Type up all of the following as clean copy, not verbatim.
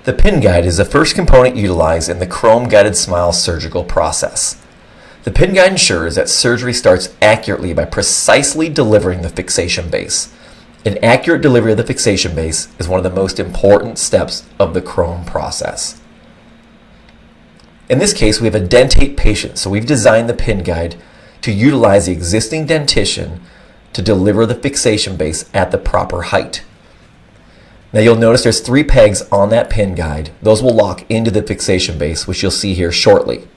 The pin guide is the first component utilized in the GuidedSMILE surgical process. The pin guide ensures that surgery starts accurately by precisely delivering the fixation base. An accurate delivery of the fixation base is one of the most important steps of the process. In this case, we have a dentate patient, so we've designed the pin guide to utilize the existing dentition to deliver the fixation base at the proper height. Now you'll notice there's 3 pegs on that pin guide. Those will lock into the fixation base, which you'll see here shortly.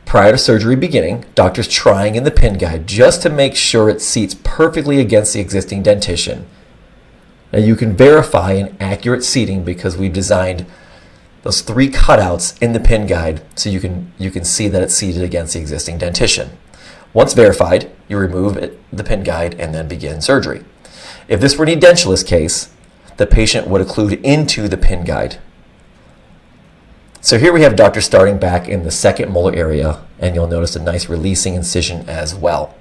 Prior to surgery beginning, doctor's trying in the pin guide just to make sure it seats perfectly against the existing dentition. Now you can verify an accurate seating because we've designed those 3 cutouts in the pin guide so you can see that it's seated against the existing dentition. Once verified, you remove the pin guide and then begin surgery. If this were an edentulous case, the patient would occlude into the pin guide. So here we have doctor starting back in the second molar area, and you'll notice a nice releasing incision as well.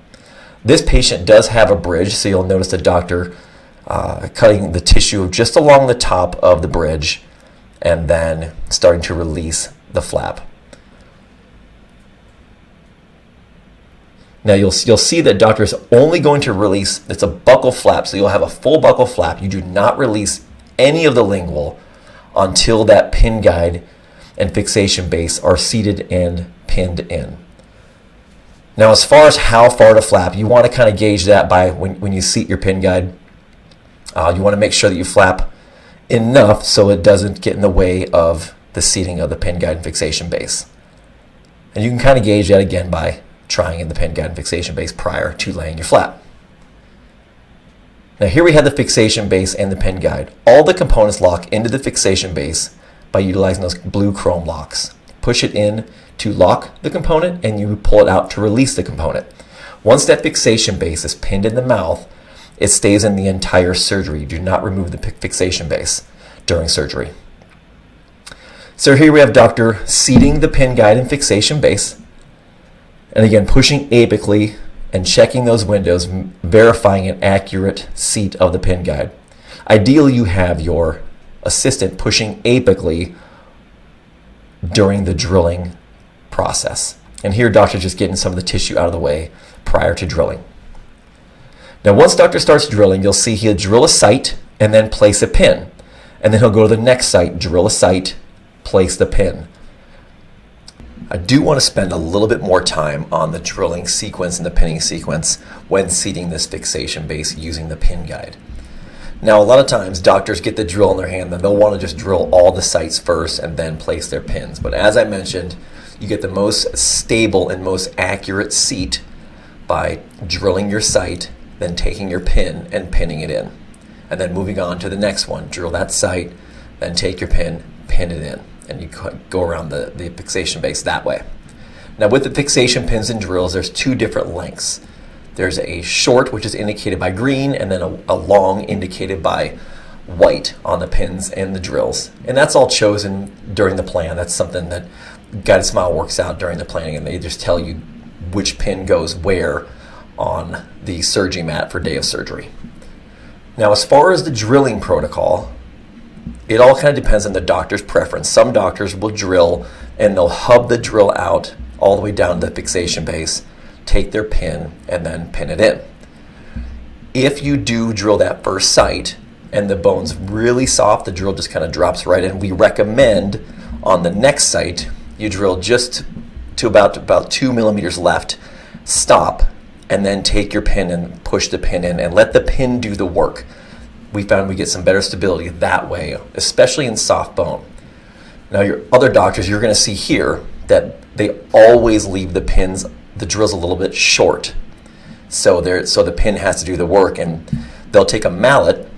This patient does have a bridge, so you'll notice the doctor cutting the tissue just along the top of the bridge and then starting to release the flap. Now you'll see that doctor is only going to release, it's a buccal flap, so you'll have a full buccal flap. You do not release any of the lingual until that pin guide and fixation base are seated and pinned in. Now as far as how far to flap, you want to kind of gauge that by when you seat your pin guide. You want to make sure that you flap enough so it doesn't get in the way of the seating of the pin guide and fixation base. And you can kind of gauge that again by trying in the pin guide and fixation base prior to laying your flap. Now here we have the fixation base and the pin guide. All the components lock into the fixation base by utilizing those blue chrome locks. Push it in to lock the component and you pull it out to release the component. Once that fixation base is pinned in the mouth, it stays in the entire surgery. You do not remove the fixation base during surgery. So here we have doctor seating the pin guide and fixation base. And again, pushing apically and checking those windows, verifying an accurate seat of the pin guide. Ideally, you have your assistant pushing apically during the drilling process. And here, doctor's just getting some of the tissue out of the way prior to drilling. Now, once doctor starts drilling, you'll see he'll drill a site and then place a pin. And then he'll go to the next site, drill a site, place the pin. I do want to spend a little bit more time on the drilling sequence and the pinning sequence when seating this fixation base using the pin guide. Now, a lot of times doctors get the drill in their hand and they'll want to just drill all the sites first and then place their pins. But as I mentioned, you get the most stable and most accurate seat by drilling your site, then taking your pin and pinning it in. And then moving on to the next one, drill that site, then take your pin, pin it in. And you go around the fixation base that way. Now with the fixation pins and drills, there's 2 different lengths. There's a short, which is indicated by green, and then a long indicated by white on the pins and the drills. And that's all chosen during the plan. That's something that GuidedSMILE works out during the planning, and they just tell you which pin goes where on the surgery mat for day of surgery. Now as far as the drilling protocol, it all kind of depends on the doctor's preference. Some doctors will drill and they'll hub the drill out all the way down to the fixation base, take their pin, and then pin it in. If you do drill that first site and the bone's really soft, the drill just kind of drops right in. We recommend on the next site, you drill just to about 2 millimeters left, stop, and then take your pin and push the pin in and let the pin do the work. We found we get some better stability that way, especially in soft bone. Now your other doctors, you're going to see here that they always leave the drills a little bit short. So the pin has to do the work, and they'll take a mallet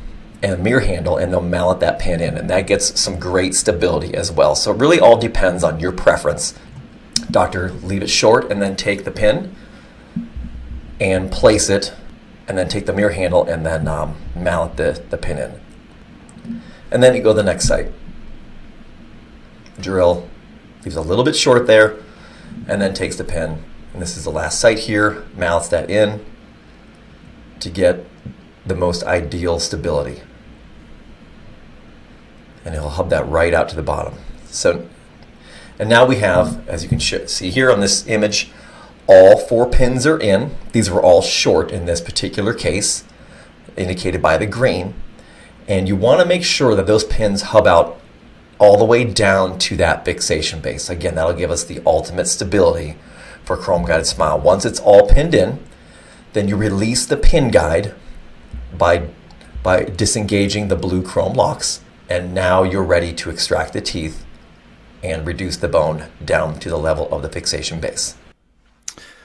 and a mirror handle and they'll mallet that pin in, and that gets some great stability as well. So it really all depends on your preference. Doctor, leave it short and then take the pin and place it, and then take the mirror handle and then mallet the pin in. And then you go to the next site. Drill, leaves a little bit short there, and then takes the pin. And this is the last site here, mallets that in to get the most ideal stability. and it'll hub that right out to the bottom. So, and now we have, as you can see here on this image, all 4 pins are in. These were all short in this particular case, indicated by the green. And you want to make sure that those pins hub out all the way down to that fixation base. Again, that'll give us the ultimate stability for Chrome Guided Smile. Once it's all pinned in, then you release the pin guide by disengaging the blue chrome locks, and now you're ready to extract the teeth and reduce the bone down to the level of the fixation base.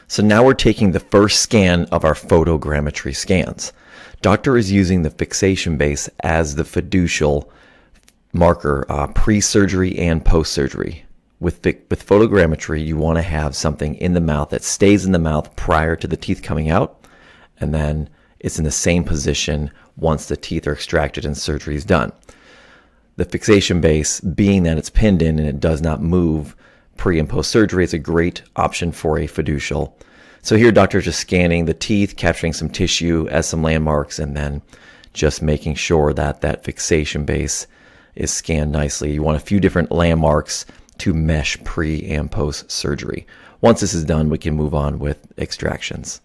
So now we're taking the first scan of our photogrammetry scans. Doctor is using the fixation base as the fiducial marker pre-surgery and post-surgery. With photogrammetry, you want to have something in the mouth that stays in the mouth prior to the teeth coming out, and then it's in the same position once the teeth are extracted and surgery is done. The fixation base, being that it's pinned in and it does not move pre and post surgery, is a great option for a fiducial. So here doctor is just scanning the teeth, capturing some tissue as some landmarks, and then just making sure that that fixation base is scanned nicely. You want a few different landmarks to mesh pre and post surgery. Once this is done, we can move on with extractions.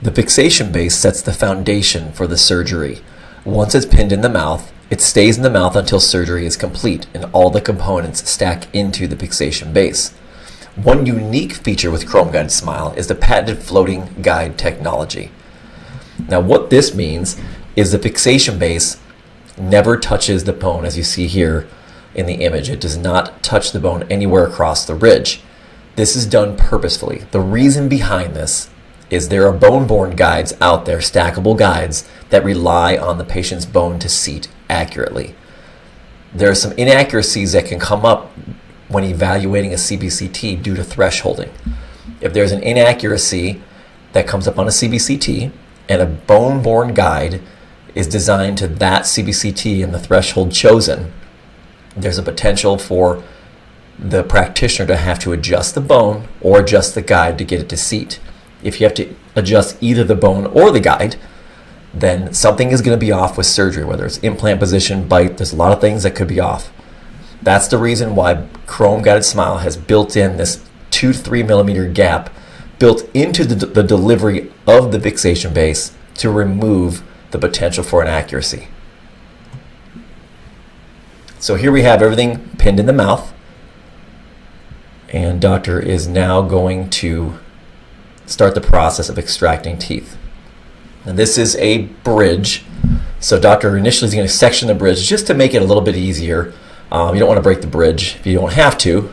The fixation base sets the foundation for the surgery. Once it's pinned in the mouth, it stays in the mouth until surgery is complete and all the components stack into the fixation base. One unique feature with Chrome Guided Smile is the patented floating guide technology. Now what this means is the fixation base never touches the bone, as you see here in the image. It does not touch the bone anywhere across the ridge. This is done purposefully. The reason behind this is there are bone-borne guides out there, stackable guides, that rely on the patient's bone to seat accurately. There are some inaccuracies that can come up when evaluating a CBCT due to thresholding. If there's an inaccuracy that comes up on a CBCT and a bone-borne guide is designed to that CBCT and the threshold chosen, there's a potential for the practitioner to have to adjust the bone or adjust the guide to get it to seat. If you have to adjust either the bone or the guide, then something is going to be off with surgery, whether it's implant position, bite. There's a lot of things that could be off. That's the reason why Chrome Guided Smile has built in this 2 to 3 millimeter gap built into the delivery of the fixation base to remove the potential for inaccuracy. So here we have everything pinned in the mouth, and doctor is now going to start the process of extracting teeth. And this is a bridge, so doctor initially is going to section the bridge just to make it a little bit easier. You don't want to break the bridge if you don't have to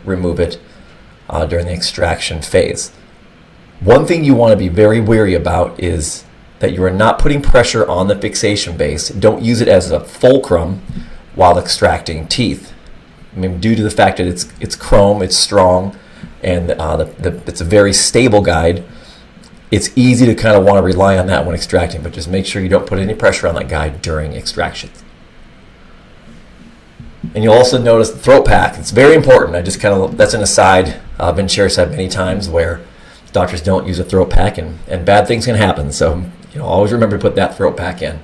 remove it during the extraction phase. One thing you want to be very wary about is that you are not putting pressure on the fixation base. Don't use it as a fulcrum while extracting teeth. I mean, due to the fact that it's chrome, it's strong, and it's a very stable guide, it's easy to kind of want to rely on that when extracting, but just make sure you don't put any pressure on that guide during extraction. And you'll also notice the throat pack. It's very important. That's an aside. I've been chairside many times where doctors don't use a throat pack, and bad things can happen. So always remember to put that throat pack in.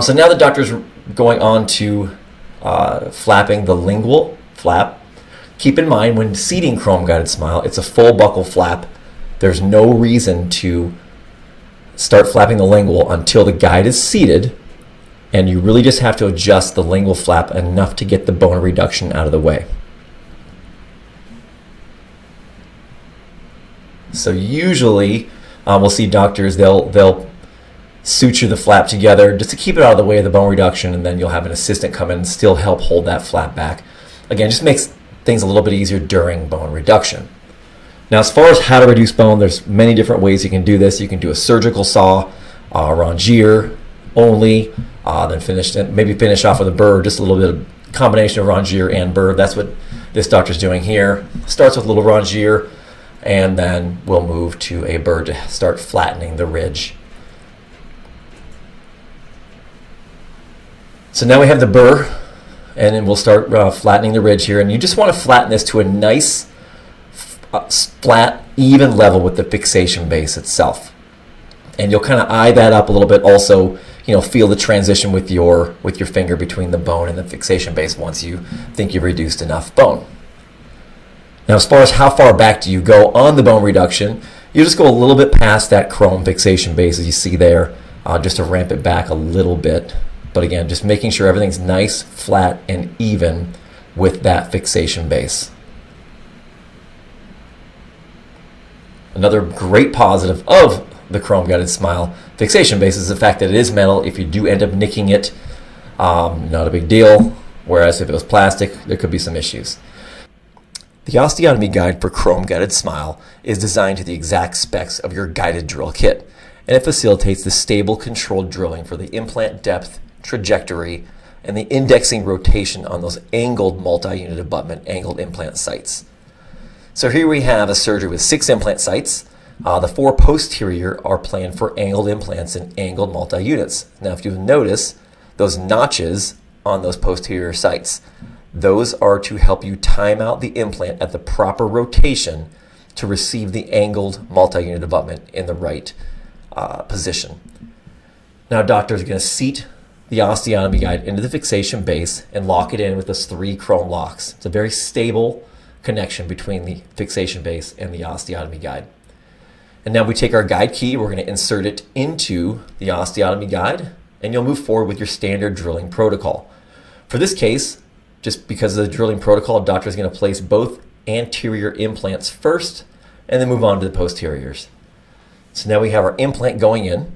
So now the doctor's going on to flapping the lingual flap. Keep in mind, when seating Chrome Guided Smile, it's a full buccal flap. There's no reason to start flapping the lingual until the guide is seated, and you really just have to adjust the lingual flap enough to get the bone reduction out of the way. So usually we'll see doctors, they'll suture the flap together just to keep it out of the way of the bone reduction, and then you'll have an assistant come in and still help hold that flap back. Again, just makes things a little bit easier during bone reduction. Now, as far as how to reduce bone, there's many different ways you can do this. You can do a surgical saw, rongier only, then maybe finish off with a burr, just a little bit of combination of rongier and burr. That's what this doctor's doing here. Starts with a little rongier, and then we'll move to a burr to start flattening the ridge. So now we have the burr, and then we'll start flattening the ridge here. And you just want to flatten this to a nice, flat, even level with the fixation base itself. And you'll kind of eye that up a little bit also feel the transition with your finger between the bone and the fixation base once you think you've reduced enough bone. Now, as far as how far back do you go on the bone reduction, you just go a little bit past that chrome fixation base, as you see there, just to ramp it back a little bit. But again, just making sure everything's nice, flat, and even with that fixation base. Another great positive of the Chrome Guided Smile fixation base is the fact that it is metal. If you do end up nicking it, not a big deal. Whereas if it was plastic, there could be some issues. The osteotomy guide for Chrome Guided Smile is designed to the exact specs of your guided drill kit, and it facilitates the stable, controlled drilling for the implant depth, trajectory, and the indexing rotation on those angled multi-unit abutment angled implant sites. So here we have a surgery with 6 implant sites. The 4 posterior are planned for angled implants and angled multi-units. Now, if you notice, those notches on those posterior sites, those are to help you time out the implant at the proper rotation to receive the angled multi-unit abutment in the right position. Now, doctors are going to seat the osteotomy guide into the fixation base and lock it in with those 3 chrome locks. It's a very stable connection between the fixation base and the osteotomy guide. And now we take our guide key, we're going to insert it into the osteotomy guide, and you'll move forward with your standard drilling protocol. For this case, just because of the drilling protocol, the doctor is going to place both anterior implants first and then move on to the posteriors. So now we have our implant going in,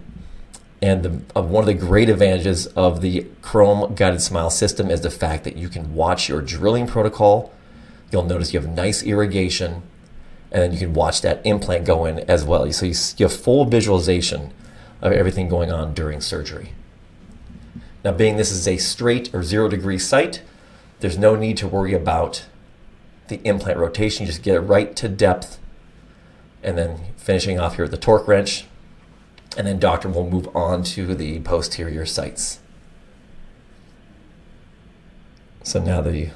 and one of the great advantages of the Chrome Guided Smile system is the fact that you can watch your drilling protocol. You'll notice you have nice irrigation, and then you can watch that implant go in as well. So you have full visualization of everything going on during surgery. Now, being this is a straight or 0-degree site, there's no need to worry about the implant rotation. You just get it right to depth, and then finishing off here with the torque wrench, and then doctor will move on to the posterior sites. So now the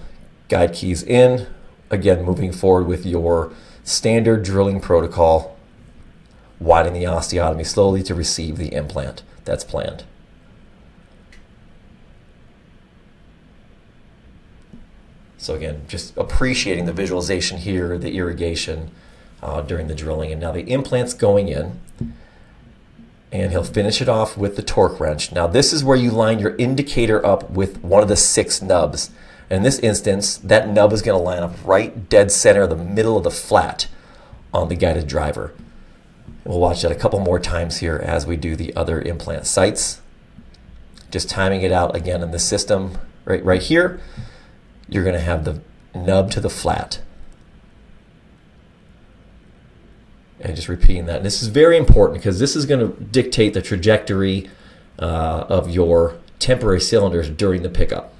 guide key's in. Again, moving forward with your standard drilling protocol, widen the osteotomy slowly to receive the implant that's planned. So again, just appreciating the visualization here, the irrigation during the drilling. And now the implant's going in, and he'll finish it off with the torque wrench. Now this is where you line your indicator up with one of the 6 nubs. In this instance, that nub is going to line up right dead center in the middle of the flat on the guided driver. We'll watch that a couple more times here as we do the other implant sites. Just timing it out again in the system. Right here, you're going to have the nub to the flat. And just repeating that. And this is very important because this is going to dictate the trajectory of your temporary cylinders during the pickup.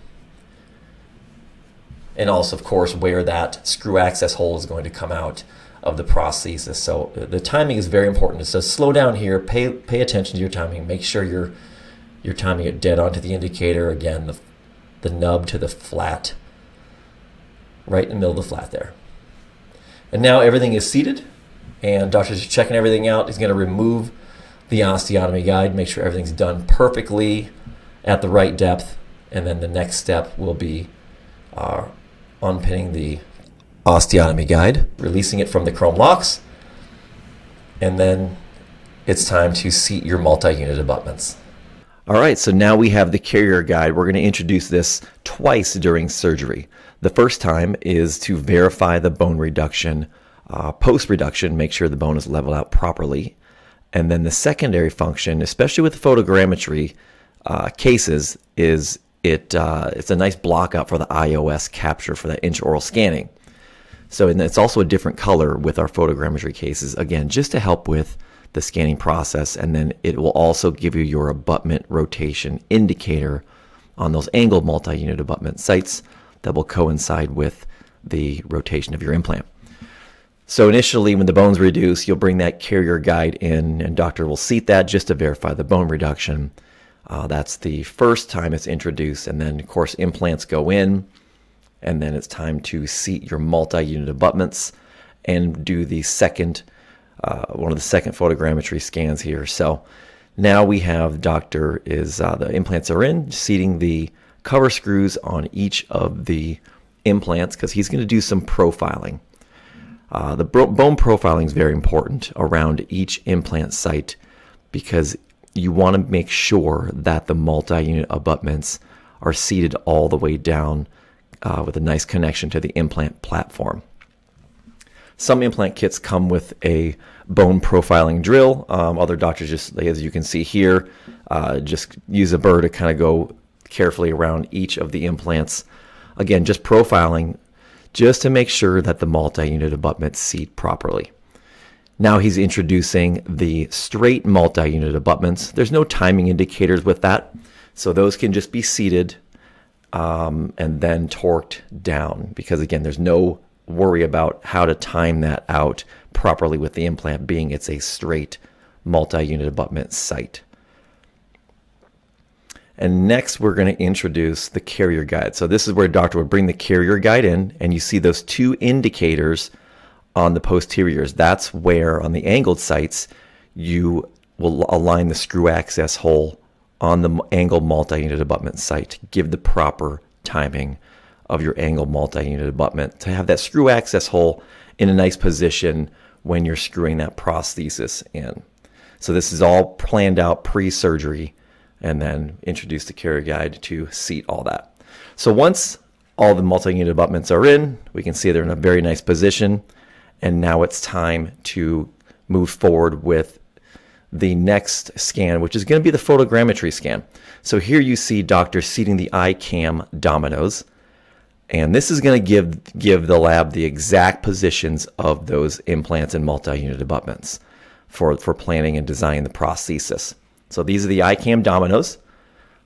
And also, of course, where that screw access hole is going to come out of the prosthesis. So the timing is very important. So slow down here, pay attention to your timing, make sure you're timing it dead onto the indicator. Again, the nub to the flat, right in the middle of the flat there. And now everything is seated, and doctor's checking everything out. He's going to remove the osteotomy guide, make sure everything's done perfectly at the right depth, and then the next step will be unpinning the osteotomy guide, releasing it from the chrome locks, and then it's time to seat your multi-unit abutments. All right, so now we have the carrier guide. We're going to introduce this twice during surgery. The first time is to verify the bone reduction, post-reduction, make sure the bone is leveled out properly. And then the secondary function, especially with photogrammetry cases, is it's a nice block out for the iOS capture for that intraoral scanning. So, and it's also a different color with our photogrammetry cases, again, just to help with the scanning process. And then it will also give you your abutment rotation indicator on those angled multi-unit abutment sites that will coincide with the rotation of your implant. So initially, when the bone's reduced, you'll bring that carrier guide in, and doctor will seat that just to verify the bone reduction. That's the first time it's introduced, and then, of course, implants go in, and then it's time to seat your multi-unit abutments and do the second, one of the second photogrammetry scans here. So Now we have doctor is the implants are in, seating the cover screws on each of the implants because he's going to do some profiling. The bone profiling is very important around each implant site because you want to make sure that the multi-unit abutments are seated all the way down with a nice connection to the implant platform. Some implant kits come with a bone profiling drill. Other doctors, just as you can see here, just use a burr to kind of go carefully around each of the implants. Again, just profiling just to make sure that the multi-unit abutments seat properly. Now he's introducing the straight multi-unit abutments. There's no timing indicators with that, so those can just be seated and then torqued down because, again, there's no worry about how to time that out properly with the implant being it's a straight multi-unit abutment site. And next we're going to introduce the carrier guide. So this is where doctor would bring the carrier guide in, and you see those two indicators on the posteriors. That's where on the angled sites you will align the screw access hole on the angled multi-unit abutment site to give the proper timing of your angled multi-unit abutment to have that screw access hole in a nice position when you're screwing that prosthesis in. So this is all planned out pre-surgery, and then introduce the carrier guide to seat all that. So once all the multi-unit abutments are in, we can see they're in a very nice position, and now it's time to move forward with the next scan, which is going to be the photogrammetry scan. So here you see doctor seating the iCam dominoes, and this is going to give the lab the exact positions of those implants and multi-unit abutments for planning and designing the prosthesis. So these are the iCam dominoes,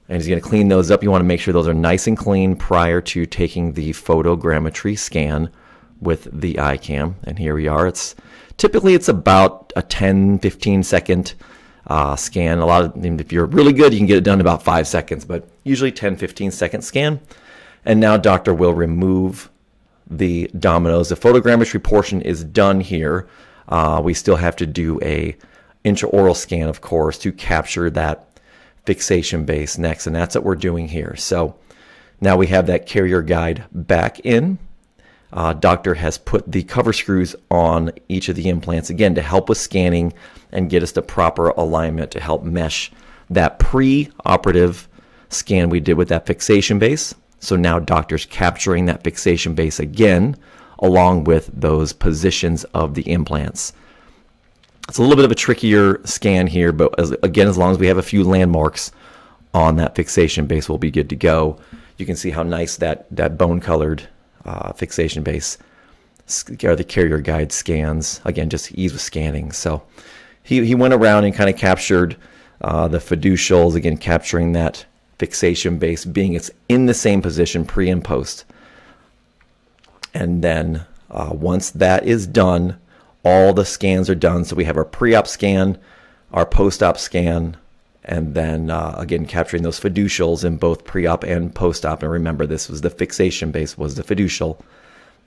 and he's going to clean those up. You want to make sure those are nice and clean prior to taking the photogrammetry scan with the iCam. And here we are. Typically it's about a 10-15 second scan. If you're really good, you can get it done in about 5 seconds, but usually 10-15 second scan. And now doctor will remove the dominoes. The photogrammetry portion is done here. We still have to do a intraoral scan, of course, to capture that fixation base next, and that's what we're doing here. So now we have that carrier guide back in. Doctor has put the cover screws on each of the implants, again, to help with scanning and get us the proper alignment to help mesh that pre-operative scan we did with that fixation base. So now doctor's capturing that fixation base again, along with those positions of the implants. It's a little bit of a trickier scan here, but as long as we have a few landmarks on that fixation base, we'll be good to go. You can see how nice that bone-colored fixation base or the carrier guide scans. Again, just ease with scanning. So he went around and kind of captured the fiducials, again, capturing that fixation base, being it's in the same position pre and post. And then once that is done, all the scans are done. So we have our pre-op scan, our post-op scan, and then again capturing those fiducials in both pre-op and post-op. And remember, this was the fixation base, was the fiducial.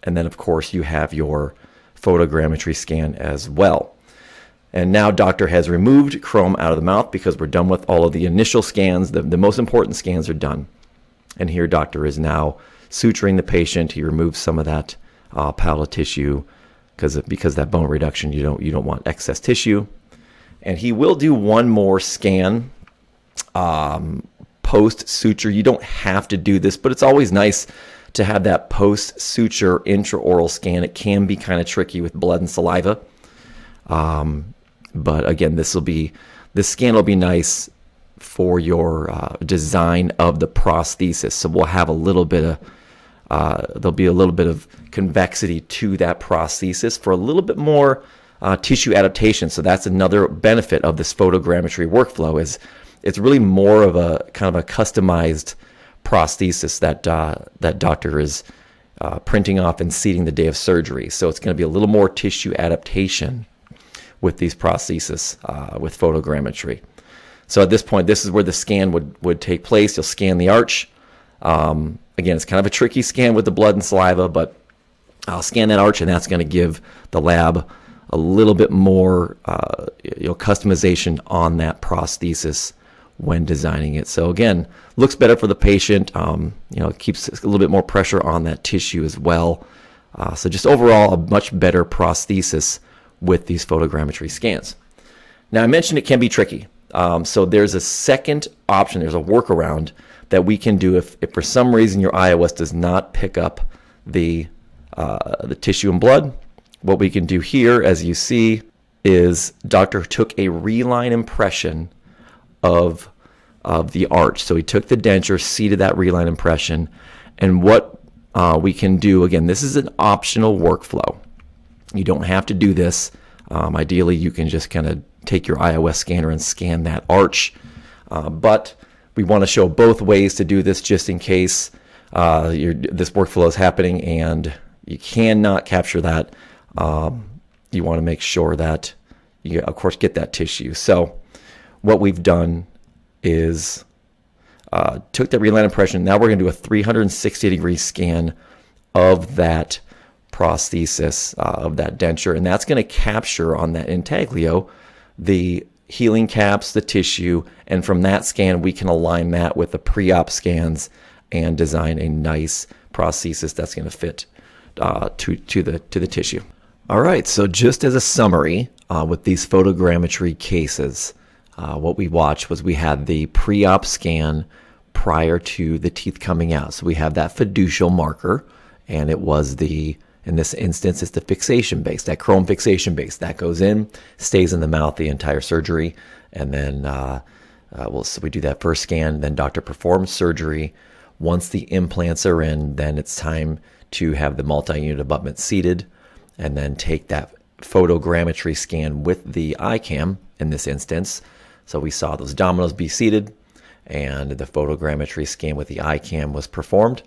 And then of course you have your photogrammetry scan as well. And now doctor has removed chrome out of the mouth because we're done with all of the initial scans. The most important scans are done. And here doctor is now suturing the patient. He removes some of that palatal tissue because that bone reduction, you don't want excess tissue. And he will do one more scan post suture. You don't have to do this, but it's always nice to have that post suture intraoral scan. It can be kind of tricky with blood and saliva, but again, this scan will be nice for your design of the prosthesis. So we'll have there'll be a little bit of convexity to that prosthesis for a little bit more tissue adaptation. So that's another benefit of this photogrammetry workflow, is it's really more of a kind of a customized prosthesis that doctor is printing off and seating the day of surgery. So it's going to be a little more tissue adaptation with these prostheses with photogrammetry. So at this point, this is where the scan would take place. You'll scan the arch. Again, it's kind of a tricky scan with the blood and saliva, but I'll scan that arch, and that's going to give the lab a little bit more customization on that prosthesis when designing it. So again, looks better for the patient. It keeps a little bit more pressure on that tissue as well. So just overall, a much better prosthesis with these photogrammetry scans. Now, I mentioned it can be tricky. So there's a second option. There's a workaround that we can do if for some reason your iOS does not pick up the tissue and blood. What we can do here, as you see, is doctor took a reline impression of the arch. So he took the denture, seated that reline impression, and what we can do, again, this is an optional workflow. You don't have to do this. Ideally, you can just kind of take your iOS scanner and scan that arch. But we want to show both ways to do this just in case this workflow is happening and you cannot capture that. You want to make sure that you, of course, get that tissue. So what we've done is took that reline impression. Now we're going to do a 360-degree scan of that prosthesis, of that denture, and that's going to capture on that intaglio the healing caps, the tissue, and from that scan we can align that with the pre-op scans and design a nice prosthesis that's going to fit to the tissue. All right, so just as a summary with these photogrammetry cases, what we watched was we had the pre-op scan prior to the teeth coming out. So we have that fiducial marker, and it was in this instance, it's the fixation base, that chrome fixation base. That goes in, stays in the mouth the entire surgery, and then so we do that first scan, then doctor performs surgery. Once the implants are in, then it's time to have the multi-unit abutment seated, and then take that photogrammetry scan with the iCam in this instance. So we saw those dominoes be seated, and the photogrammetry scan with the iCam was performed.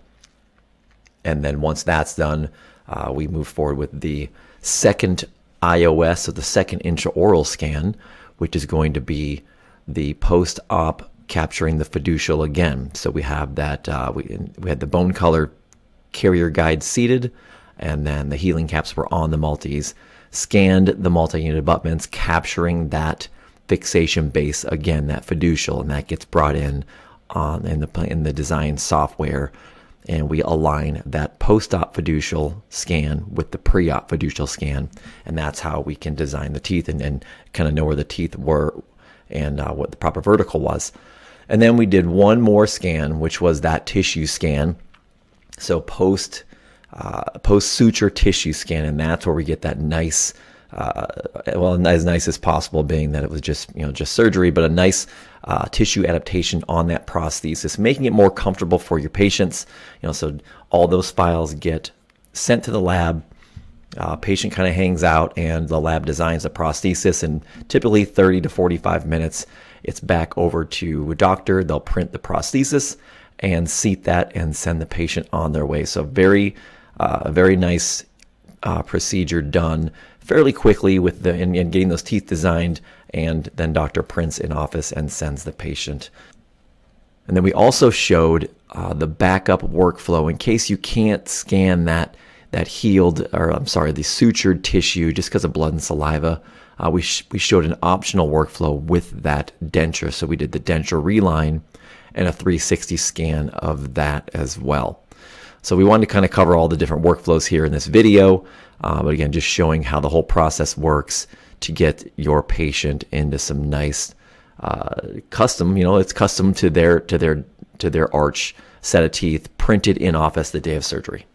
And then once that's done, we move forward with the second iOS, so the second intraoral scan, which is going to be the post-op capturing the fiducial again. So we have that, we had the bone color carrier guide seated, and then the healing caps were on the multis, scanned the multi-unit abutments, capturing that fixation base again, that fiducial, and that gets brought in in the design software, and we align that post-op fiducial scan with the pre-op fiducial scan, and that's how we can design the teeth and kind of know where the teeth were and what the proper vertical was. And then we did one more scan, which was that tissue scan, so post suture tissue scan, and that's where we get that nice, as nice as possible, being that it was just surgery, but a nice tissue adaptation on that prosthesis, making it more comfortable for your patients. So all those files get sent to the lab. Patient kind of hangs out, and the lab designs a prosthesis, and typically 30 to 45 minutes, it's back over to a doctor. They'll print the prosthesis and seat that and send the patient on their way. So very nice procedure done fairly quickly with and getting those teeth designed, and then doctor prints in office and sends the patient. And then we also showed the backup workflow in case you can't scan that healed, the sutured tissue just because of blood and saliva. We showed an optional workflow with that denture. So we did the denture reline and a 360 scan of that as well. So we wanted to kind of cover all the different workflows here in this video, but again, just showing how the whole process works to get your patient into some nice custom. It's custom to their arch set of teeth, printed in office the day of surgery.